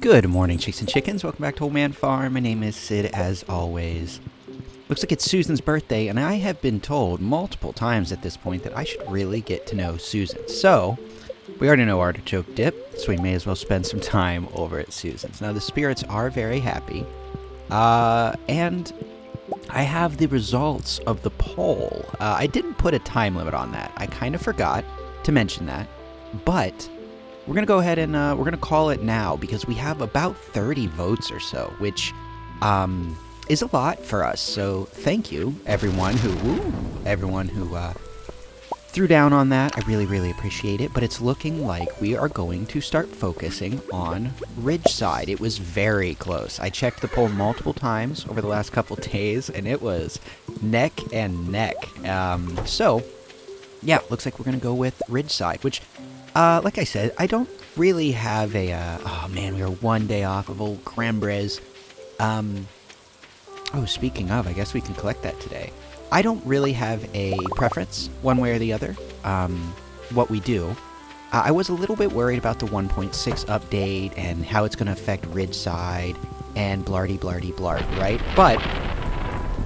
Good morning, chicks and chickens. Welcome back to Old Man Farm. My name is Sid, as always. Looks like it's Susan's birthday, and I have been told multiple times at this point that I should really get to know Susan. So, we already know Artichoke Dip, so we may as well spend some time over at Susan's. Now, the spirits are very happy, and I have the results of the poll. I didn't put a time limit on that. I kind of forgot to mention that, but we're going to go ahead and we're going to call it now because we have about 30 votes or so, which is a lot for us. So thank you, everyone who threw down on that. I really, really appreciate it. But it's looking like we are going to start focusing on Ridgeside. It was very close. I checked the poll multiple times over the last couple days, and it was neck and neck. So, yeah, looks like we're going to go with Ridgeside, which... like I said, I don't really have a, oh man, we are one day off of old Crembres. Oh, speaking of, I guess we can collect that today. I don't really have a preference, one way or the other, what we do. I was a little bit worried about the 1.6 update and how it's going to affect Ridgeside and blardy-blardy-blard, right? But,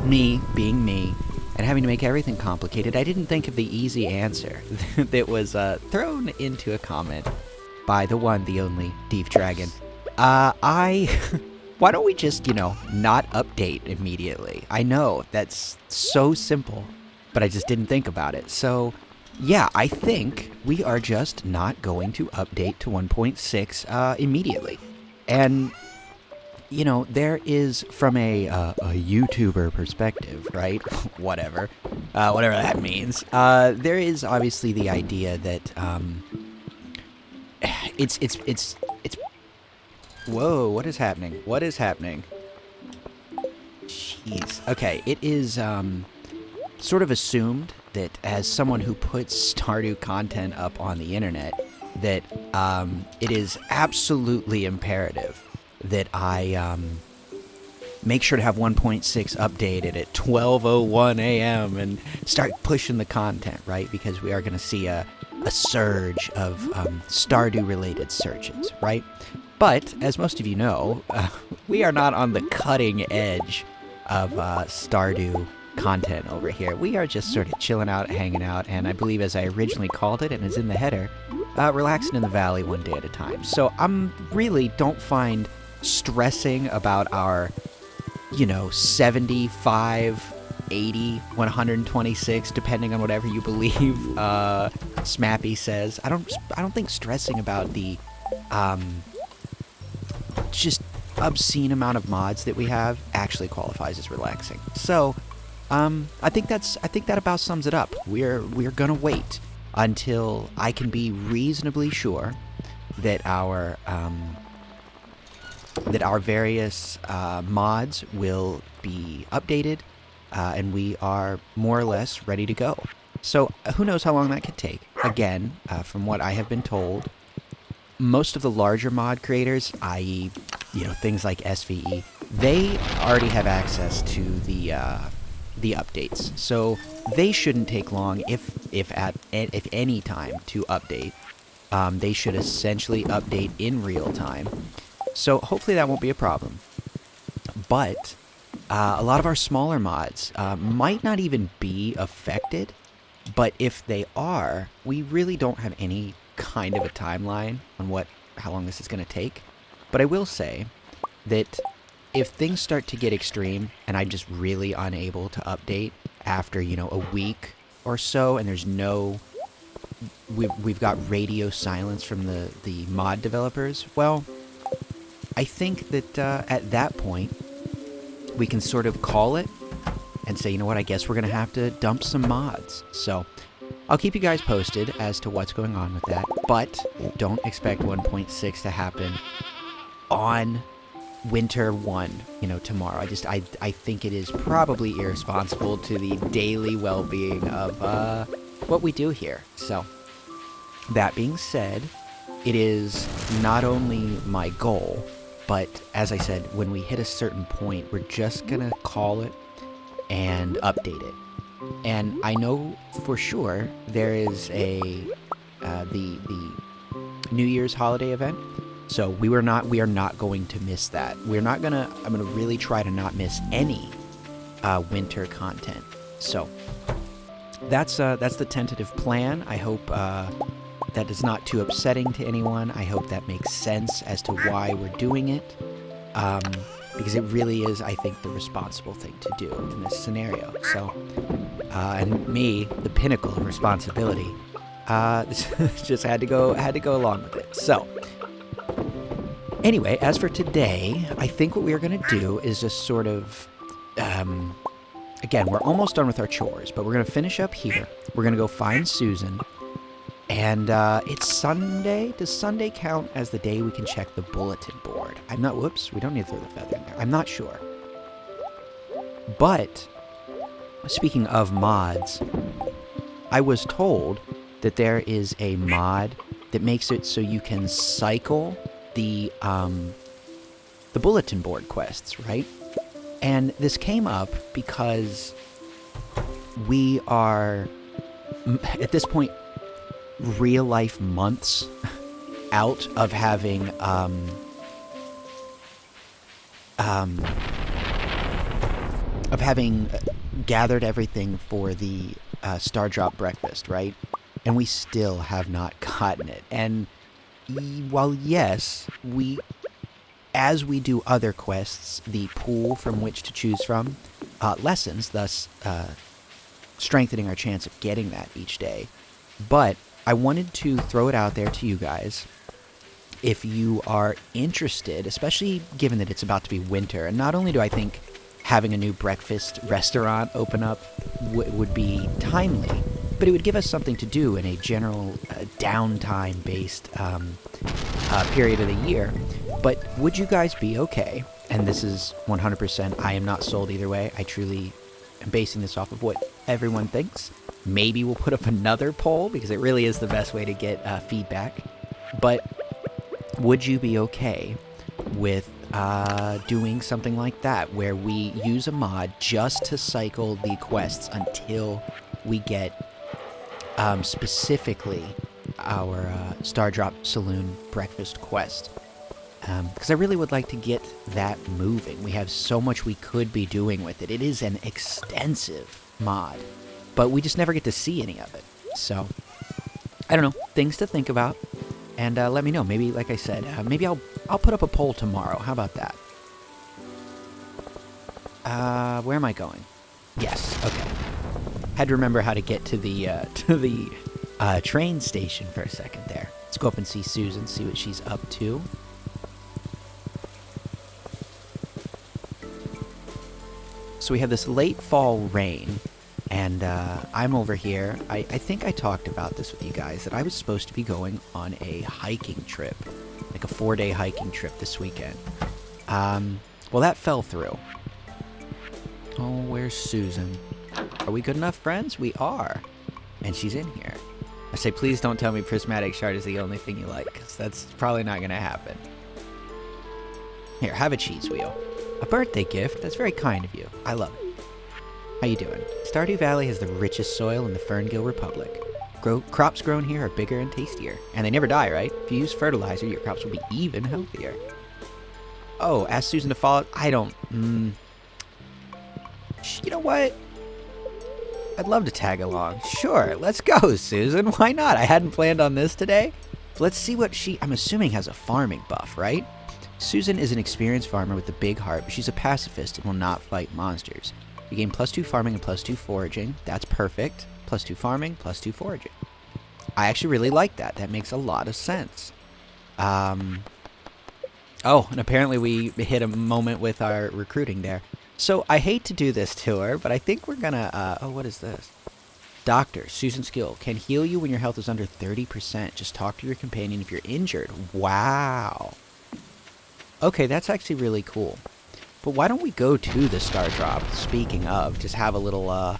me being me, and having to make everything complicated, I didn't think of the easy answer that was thrown into a comment by the one, the only, Deep Dragon. Why don't we just, not update immediately? I know, that's so simple, but I just didn't think about it. So, yeah, I think we are just not going to update to 1.6 immediately. And... there is, from a YouTuber perspective, right? whatever that means. There is obviously the idea that it's. Whoa! What is happening? What is happening? Jeez. Okay, it is sort of assumed that as someone who puts Stardew content up on the internet, that it is absolutely imperative that I make sure to have 1.6 updated at 12:01 a.m. and start pushing the content, right? Because we are going to see a surge of Stardew-related searches, right? But, as most of you know, we are not on the cutting edge of Stardew content over here. We are just sort of chilling out, hanging out, and I believe as I originally called it and is in the header, relaxing in the valley one day at a time. So I'm really don't find stressing about our, 75, 80, 126, depending on whatever you believe, Smappy says. I don't think stressing about the, just obscene amount of mods that we have actually qualifies as relaxing. So, I think that about sums it up. We're gonna wait until I can be reasonably sure that our various mods will be updated, and we are more or less ready to go. So who knows how long that could take. Again, from what I have been told, most of the larger mod creators, i.e., things like SVE, they already have access to the updates. So they shouldn't take long, if any time, to update. They should essentially update in real time. So hopefully that won't be a problem. But a lot of our smaller mods might not even be affected. But if they are, we really don't have any kind of a timeline on how long this is going to take. But I will say that if things start to get extreme and I'm just really unable to update after, a week or so, and there's we've got radio silence from the mod developers, well, I think that at that point, we can sort of call it and say, I guess we're going to have to dump some mods. So I'll keep you guys posted as to what's going on with that, but don't expect 1.6 to happen on Winter 1, tomorrow. I think it is probably irresponsible to the daily well-being of what we do here. So, that being said, it is not only my goal, but as I said, when we hit a certain point, we're just gonna call it and update it. And I know for sure there is the New Year's holiday event So we are not going to miss that. I'm gonna really try to not miss any winter content. So that's the tentative plan. I hope that is not too upsetting to anyone. I hope that makes sense as to why we're doing it. Because it really is, I think, the responsible thing to do in this scenario. So, and me, the pinnacle of responsibility, just had to go along with it. So, anyway, as for today, I think what we're going to do is just sort of, again, we're almost done with our chores, but we're going to finish up here. We're going to go find Susan. And it's Sunday. Does Sunday count as the day we can check the bulletin board? Whoops, we don't need to throw the feather in there. I'm not sure. But, speaking of mods, I was told that there is a mod that makes it so you can cycle the bulletin board quests, right? And this came up because we are, at this point, real life months out of having gathered everything for the Star Drop breakfast, right? And we still have not gotten it. And while yes, as we do other quests, the pool from which to choose from lessens, thus strengthening our chance of getting that each day. But I wanted to throw it out there to you guys. If you are interested, especially given that it's about to be winter, and not only do I think having a new breakfast restaurant open up would be timely, but it would give us something to do in a general downtime-based period of the year. But would you guys be okay? And this is 100%, I am not sold either way. I truly am basing this off of what everyone thinks. Maybe we'll put up another poll, because it really is the best way to get feedback. But would you be okay with doing something like that, where we use a mod just to cycle the quests until we get specifically our Star Drop Saloon breakfast quest? Because I really would like to get that moving. We have so much we could be doing with it. It is an extensive mod, but we just never get to see any of it. So, I don't know, things to think about, and let me know. Maybe, like I said, maybe I'll put up a poll tomorrow. How about that? Where am I going? Yes, okay. Had to remember how to get to the train station for a second there. Let's go up and see Susan, see what she's up to. So we have this late fall rain, and I'm over here. I think I talked about this with you guys, that I was supposed to be going on a hiking trip, like a 4-day hiking trip this weekend. Well, that fell through. Oh, where's Susan? Are we good enough friends? We are. And she's in here. I say, please don't tell me prismatic shard is the only thing you like, because that's probably not going to happen. Here, have a cheese wheel. A birthday gift? That's very kind of you. I love it. How you doing? Stardew Valley has the richest soil in the Ferngill Republic. Crops grown here are bigger and tastier. And they never die, right? If you use fertilizer, your crops will be even healthier. Oh, ask Susan to follow... I don't... You know what? I'd love to tag along. Sure, let's go, Susan. Why not? I hadn't planned on this today. Let's see what she... I'm assuming has a farming buff, right? Susan is an experienced farmer with a big heart, but she's a pacifist and will not fight monsters. You gain +2 farming and +2 foraging. That's perfect. +2 farming, +2 foraging. I actually really like that. That makes a lot of sense. Oh, and apparently we hit a moment with our recruiting there. So I hate to do this to her, but I think we're gonna, oh, what is this? Doctor, Susan Skill, can heal you when your health is under 30%. Just talk to your companion if you're injured. Wow. Okay, that's actually really cool. But why don't we go to the Star Drop, speaking of, just have a little, an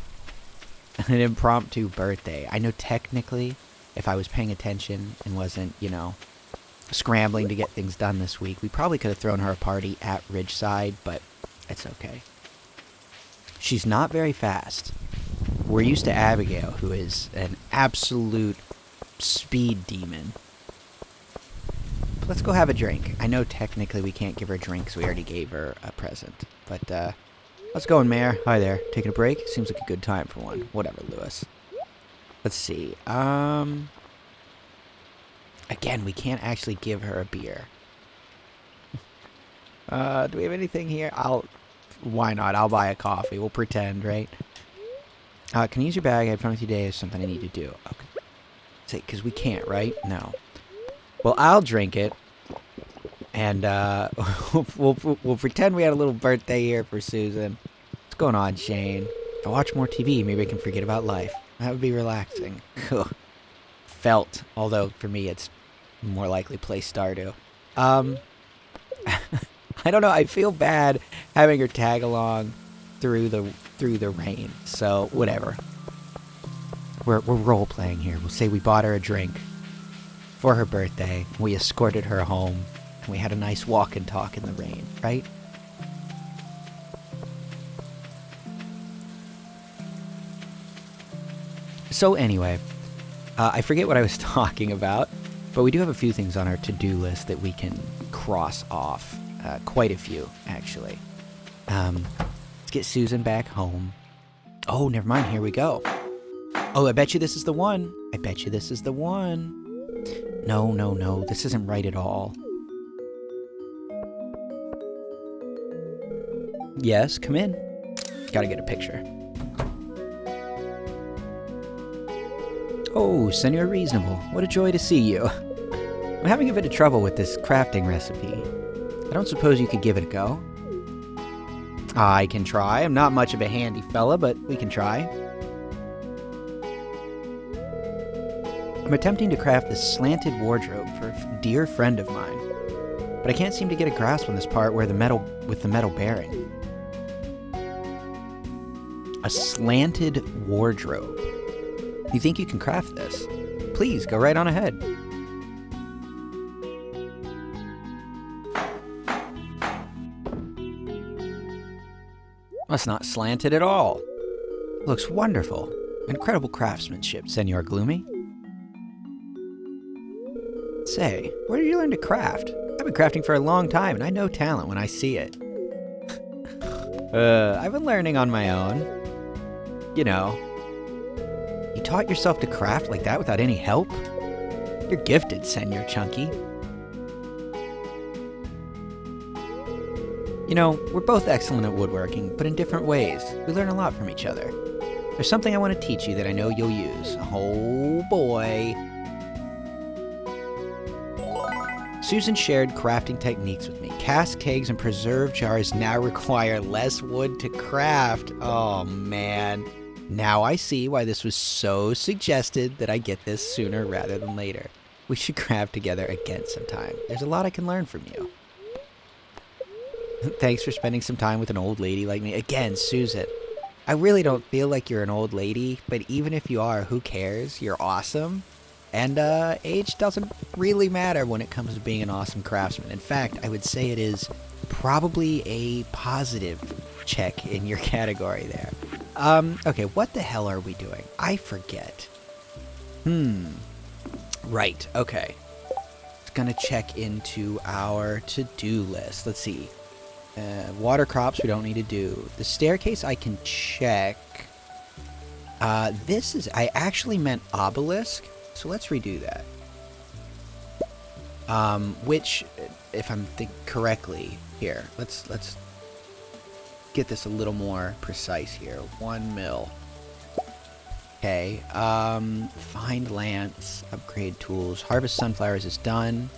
impromptu birthday. I know technically, if I was paying attention and wasn't, you know, scrambling to get things done this week, we probably could have thrown her a party at Ridgeside, but it's okay. She's not very fast. We're used to Abigail, who is an absolute speed demon. let's go have a drink. I know technically we can't give her a drink because we already gave her a present. But, how's it going, Mayor? Hi there. Taking a break? Seems like a good time for one. Whatever, Lewis. Let's see. Again, we can't actually give her a beer. Do we have anything here? Why not? I'll buy a coffee. We'll pretend, right? Can I use your bag? I have fun with you today. Is something I need to do. Okay. Say, because we can't, right? No. Well, I'll drink it. And, we'll pretend we had a little birthday here for Susan. What's going on, Shane? If I watch more TV, maybe I can forget about life. That would be relaxing. Felt. Although, for me, it's more likely play Stardew. I don't know. I feel bad having her tag along through the rain. So whatever. We're role playing here. We'll say we bought her a drink for her birthday. We escorted her home, and we had a nice walk and talk in the rain. Right? So anyway, I forget what I was talking about, but we do have a few things on our to-do list that we can cross off. Quite a few, actually. Let's get Susan back home. Oh, never mind. Here we go. Oh, I bet you this is the one. I bet you this is the one. No, no, no. This isn't right at all. Yes, come in. Gotta get a picture. Oh, Senor Reasonable. What a joy to see you. I'm having a bit of trouble with this crafting recipe. I don't suppose you could give it a go? I can try. I'm not much of a handy fella, but we can try. I'm attempting to craft this slanted wardrobe for a dear friend of mine, but I can't seem to get a grasp on this part with the metal bearing. A slanted wardrobe. You think you can craft this? Please, go right on ahead. That's not slanted at all. Looks wonderful. Incredible craftsmanship, Senor Gloomy. Say, where did you learn to craft? I've been crafting for a long time, and I know talent when I see it. I've been learning on my own. You know. You taught yourself to craft like that without any help? You're gifted, Senor Chunky. You know, we're both excellent at woodworking, but in different ways. We learn a lot from each other. There's something I want to teach you that I know you'll use. Oh boy. Susan shared crafting techniques with me. Cast kegs and preserve jars now require less wood to craft. Oh man. Now I see why this was so suggested that I get this sooner rather than later. We should craft together again sometime. There's a lot I can learn from you. Thanks for spending some time with an old lady like me. Again, Susan, I really don't feel like you're an old lady, but even if you are, who cares? You're awesome. And age doesn't really matter when it comes to being an awesome craftsman. In fact, I would say it is probably a positive check in your category there. Okay, what the hell are we doing? I forget. Right, okay. It's gonna check into our to-do list. Let's see. Water crops we don't need to do. The staircase I can check. I actually meant obelisk, so let's redo that. Which, if I'm thinking correctly, here, let's get this a little more precise here. 1 mil. Okay, find lance, upgrade tools, harvest sunflowers is done.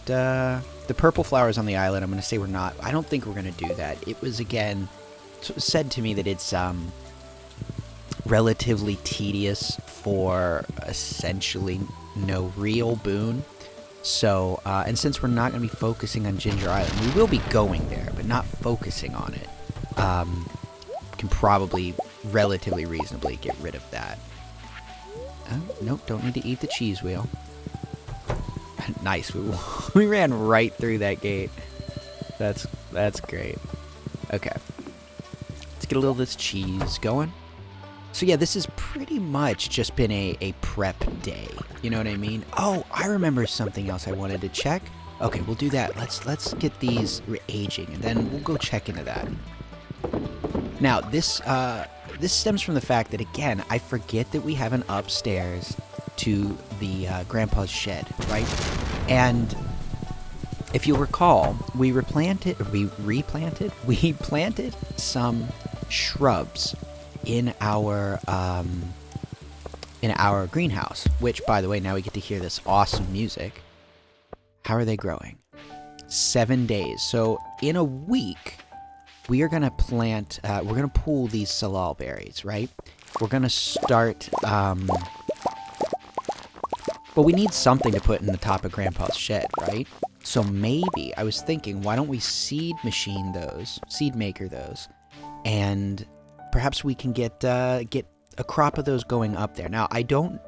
The purple flowers on the island, I'm going to say we're not. I don't think we're going to do that. It was, again, said to me that it's relatively tedious for essentially no real boon. So, and since we're not going to be focusing on Ginger Island, we will be going there, but not focusing on it. Can probably relatively reasonably get rid of that. Oh, nope, don't need to eat the cheese wheel. Nice, we ran right through that gate. That's great. Okay. Let's get a little of this cheese going. So yeah, this has pretty much just been a prep day. You know what I mean? Oh, I remember something else I wanted to check. Okay, we'll do that. Let's get these aging, and then we'll go check into that. Now, this stems from the fact that, again, I forget that we have an upstairs to the grandpa's shed, right? And if you'll recall, we planted some shrubs in our greenhouse, which, by the way, now we get to hear this awesome music. How are they growing? 7 days. So in a week, we are going to plant, we're going to pull these salal berries, right? We're going to start, well, we need something to put in the top of Grandpa's shed, right? So maybe, I was thinking, why don't we seed maker those, and perhaps we can get a crop of those going up there. Now, I don't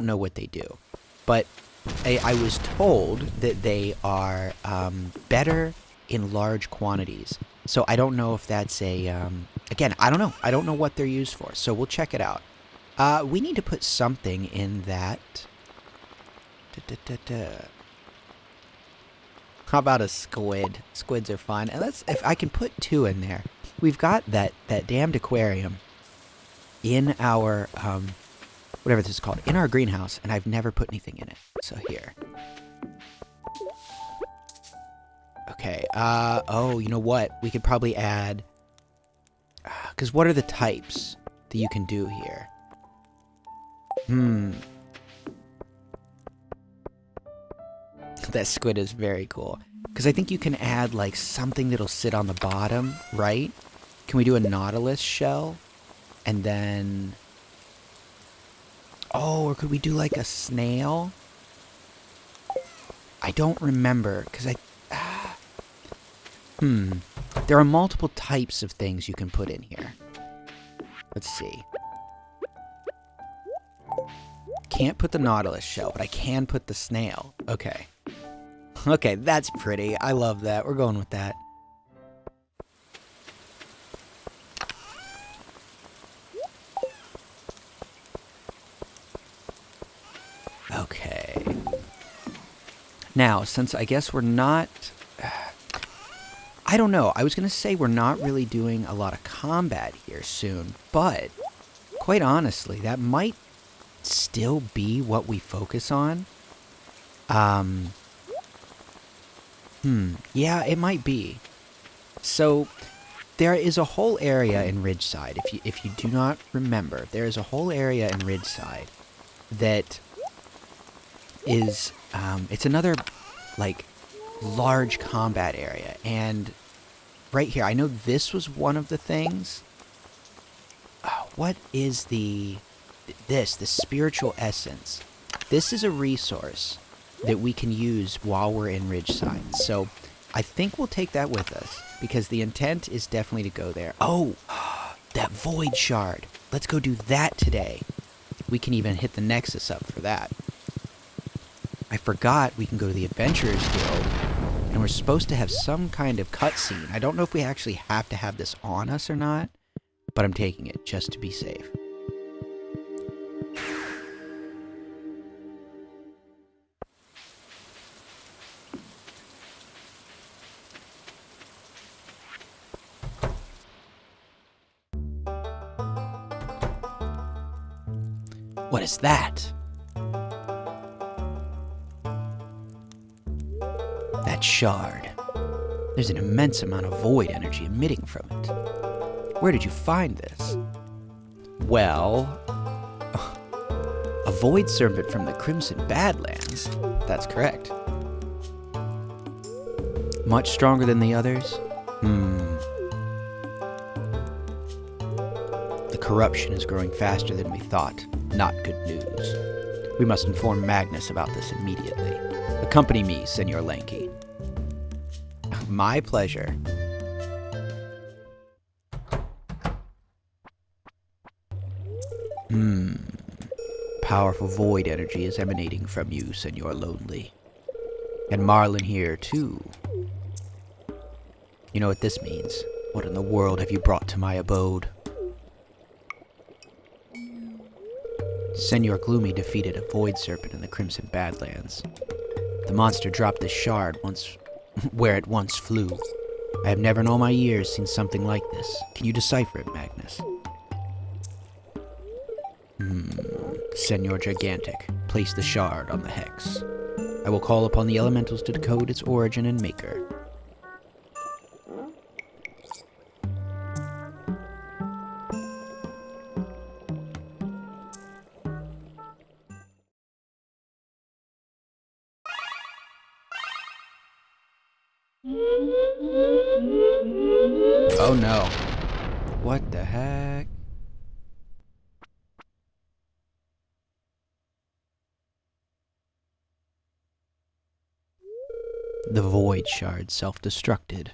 know what they do, but I was told that they are better in large quantities. So I don't know if that's again, I don't know. I don't know what they're used for, so we'll check it out. We need to put something in that. How about a squid? Squids are fun. And if I can put 2 in there. We've got that damned aquarium in our, whatever this is called, in our greenhouse, and I've never put anything in it. So here. Okay, oh, you know what? We could probably add, because what are the types that you can do here? That squid is very cool. Because I think you can add, like, something that'll sit on the bottom, right? Can we do a nautilus shell? And then... oh, or could we do, like, a snail? I don't remember, because there are multiple types of things you can put in here. Let's see. Can't put the nautilus shell, but I can put the snail. Okay. Okay, that's pretty. I love that. We're going with that. Okay. Now, since I guess we're not... I don't know. I was going to say we're not really doing a lot of combat here soon, but quite honestly, that might still be what we focus on. Yeah, it might be. So, there is a whole area in Ridgeside, if you do not remember, there is a whole area in Ridgeside that is, it's another, like, large combat area, and right here, I know this was one of the things. What is the spiritual essence? This is a resource that we can use while we're in Ridgeside. So I think we'll take that with us, because the intent is definitely to go there. Oh, that void shard. Let's go do that today. We can even hit the Nexus up for that. I forgot we can go to the Adventurers Guild, and we're supposed to have some kind of cutscene. I don't know if we actually have to have this on us or not, but I'm taking it just to be safe. What is that? That shard. There's an immense amount of void energy emitting from it. Where did you find this? Well, a void serpent from the Crimson Badlands. That's correct. Much stronger than the others? The corruption is growing faster than we thought. Not good news. We must inform Magnus about this immediately. Accompany me, Senor Lanky. My pleasure. Powerful void energy is emanating from you, Senor Lonely. And Marlon here, too. You know what this means? What in the world have you brought to my abode? Senor Gloomy defeated a void serpent in the Crimson Badlands. The monster dropped this shard where it once flew. I have never in all my years seen something like this. Can you decipher it, Magnus? Senor Gigantic, place the shard on the hex. I will call upon the elementals to decode its origin and maker. Oh no. What the heck? The void shard self-destructed.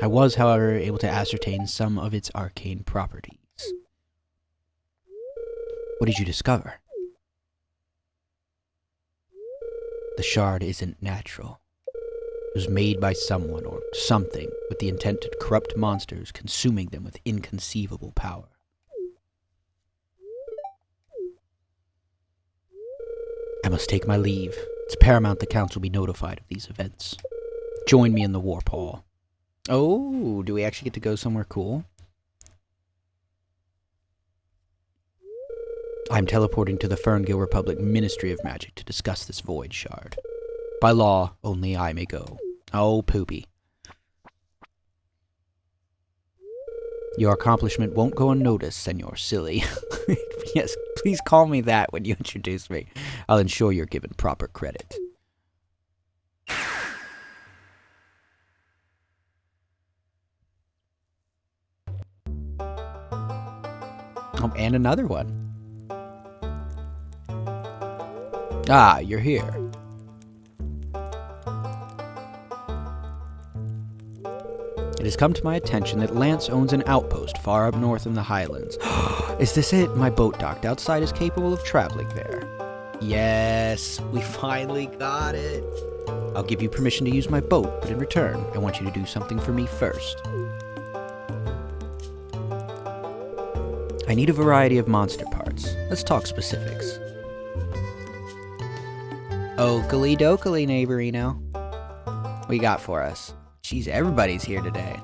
I was, however, able to ascertain some of its arcane properties. What did you discover? The shard isn't natural. It was made by someone or something with the intent to corrupt monsters, consuming them with inconceivable power. I must take my leave. It's paramount the council be notified of these events. Join me in the warp hall. Oh, do we actually get to go somewhere cool? I'm teleporting to the Ferngill Republic Ministry of Magic to discuss this void shard. By law, only I may go. Oh, poopy. Your accomplishment won't go unnoticed, Senor Silly. Yes, please call me that when you introduce me. I'll ensure you're given proper credit. Oh, and another one. Ah, you're here. It has come to my attention that Lance owns an outpost far up north in the Highlands. Is this it? My boat docked outside is capable of traveling there. Yes, we finally got it. I'll give you permission to use my boat, but in return, I want you to do something for me first. I need a variety of monster parts. Let's talk specifics. Oakley dokley, neighborino. What you got for us? Jeez, everybody's here today.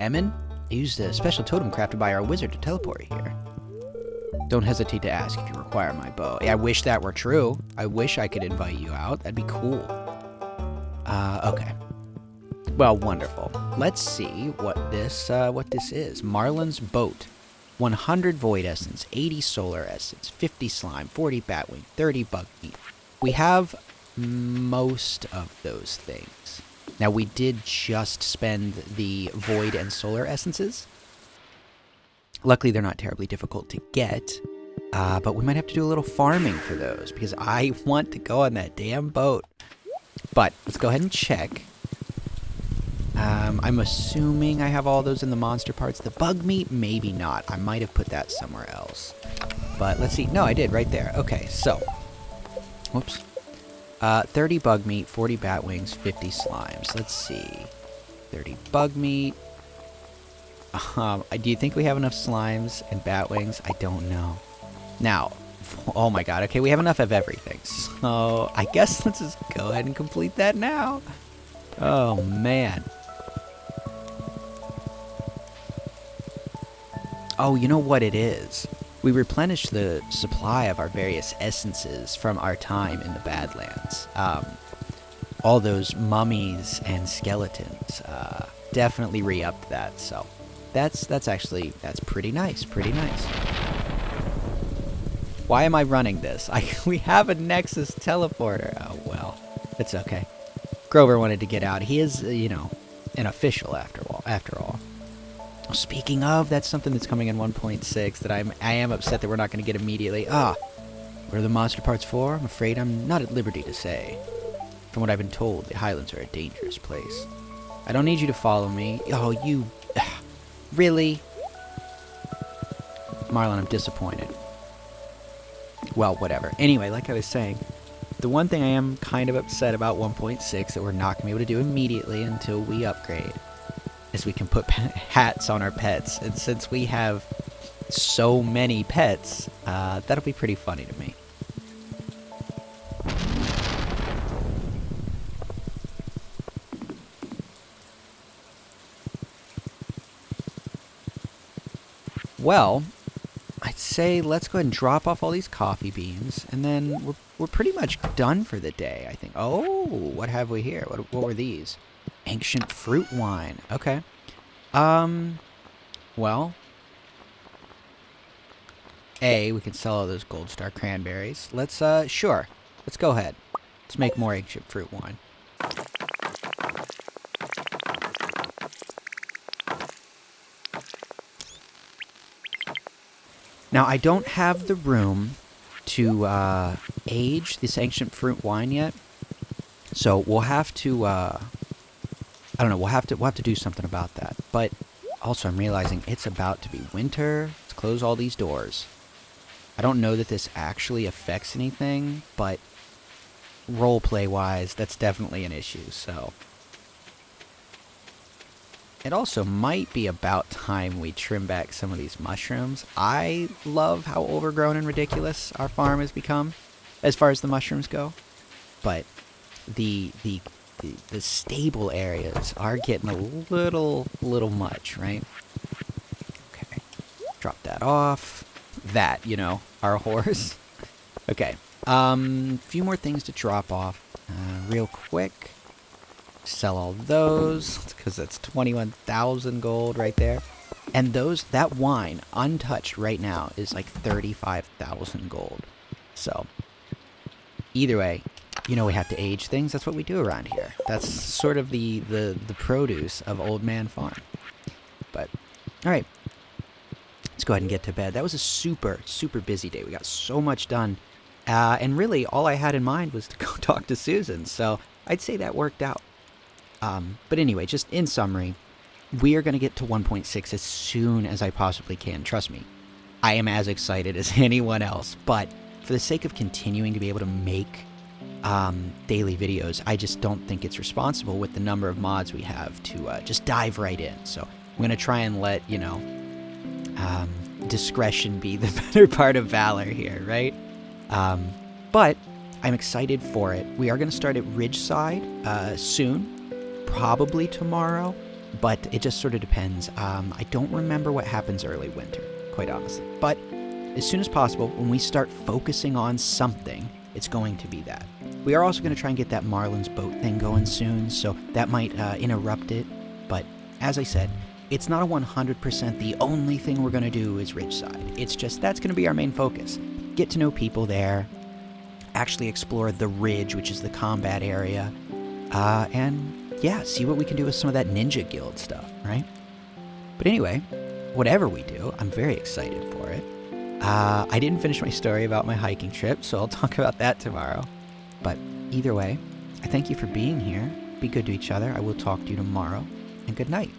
Emin? I used a special totem crafted by our wizard to teleport you here. Don't hesitate to ask if you require my bow. I wish that were true. I wish I could invite you out. That'd be cool. Okay. Well, wonderful. Let's see what this is. Marlon's boat. 100 void essence, 80 solar essence, 50 slime, 40 batwing, 30 bug meat. We have most of those things. Now, we did just spend the void and solar essences. Luckily, they're not terribly difficult to get, but we might have to do a little farming for those, because I want to go on that damn boat. But let's go ahead and check. I'm assuming I have all those in the monster parts. The bug meat, maybe not. I might have put that somewhere else. But let's see. No, I did right there. Okay, so. Whoops. 30 bug meat, 40 bat wings, 50 slimes. Let's see. 30 bug meat. Do you think we have enough slimes and bat wings? I don't know. Now, oh my god. Okay, we have enough of everything. So, I guess let's just go ahead and complete that now. Oh, man. Oh, you know what it is? We replenish the supply of our various essences from our time in the Badlands. All those mummies and skeletons definitely re-upped that, so that's pretty nice, pretty nice. Why am I running this? We have a Nexus teleporter. Oh, well, it's okay. Grover wanted to get out. He is, you know, an official after all. Speaking of, that's something that's coming in 1.6 that I am upset that we're not going to get immediately. What are the monster parts for? I'm afraid I'm not at liberty to say. From what I've been told, the Highlands are a dangerous place. I don't need you to follow me. Oh, you... Really? Marlon, I'm disappointed. Well, whatever. Anyway, like I was saying, the one thing I am kind of upset about 1.6 that we're not going to be able to do immediately until we upgrade is we can put hats on our pets. And since we have so many pets, that'll be pretty funny to me. Well, I'd say let's go ahead and drop off all these coffee beans, and then we're pretty much done for the day, I think. Oh, what have we here? What were these? Ancient fruit wine. Okay. Well, we can sell all those gold star cranberries. Let's, sure. Let's go ahead. Let's make more ancient fruit wine. Now, I don't have the room to age this ancient fruit wine yet, so we'll have to, I don't know, we'll have to do something about that. But also, I'm realizing it's about to be winter. Let's close all these doors. I don't know that this actually affects anything, but roleplay-wise, that's definitely an issue, so... It also might be about time we trim back some of these mushrooms. I love how overgrown and ridiculous our farm has become, as far as the mushrooms go. But the stable areas are getting a little much, right? Okay, drop that off. That, you know, our horse. Okay, few more things to drop off real quick. Sell all those, because that's 21,000 gold right there. And that wine, untouched right now, is like 35,000 gold. So, either way, you know we have to age things. That's what we do around here. That's sort of the produce of Old Man Farm. But, alright. Let's go ahead and get to bed. That was a super busy day. We got so much done. And really, all I had in mind was to go talk to Susan. So, I'd say that worked out. But anyway, just in summary, we are going to get to 1.6 as soon as I possibly can. Trust me, I am as excited as anyone else. But for the sake of continuing to be able to make daily videos, I just don't think it's responsible with the number of mods we have to just dive right in. So I'm going to try and let, you know, discretion be the better part of valor here, right? But I'm excited for it. We are going to start at Ridgeside soon. Probably tomorrow, but it just sort of depends. I don't remember what happens early winter, quite honestly. But as soon as possible, when we start focusing on something, it's going to be that. We are also going to try and get that Marlon's boat thing going soon, so that might interrupt it. But as I said, it's not a 100% the only thing we're going to do is Ridgeside. It's just that's going to be our main focus. Get to know people there, actually explore the Ridge, which is the combat area, and... yeah, see what we can do with some of that Ninja Guild stuff, right? But anyway, whatever we do, I'm very excited for it. I didn't finish my story about my hiking trip, so I'll talk about that tomorrow. But either way, I thank you for being here. Be good to each other. I will talk to you tomorrow, and good night.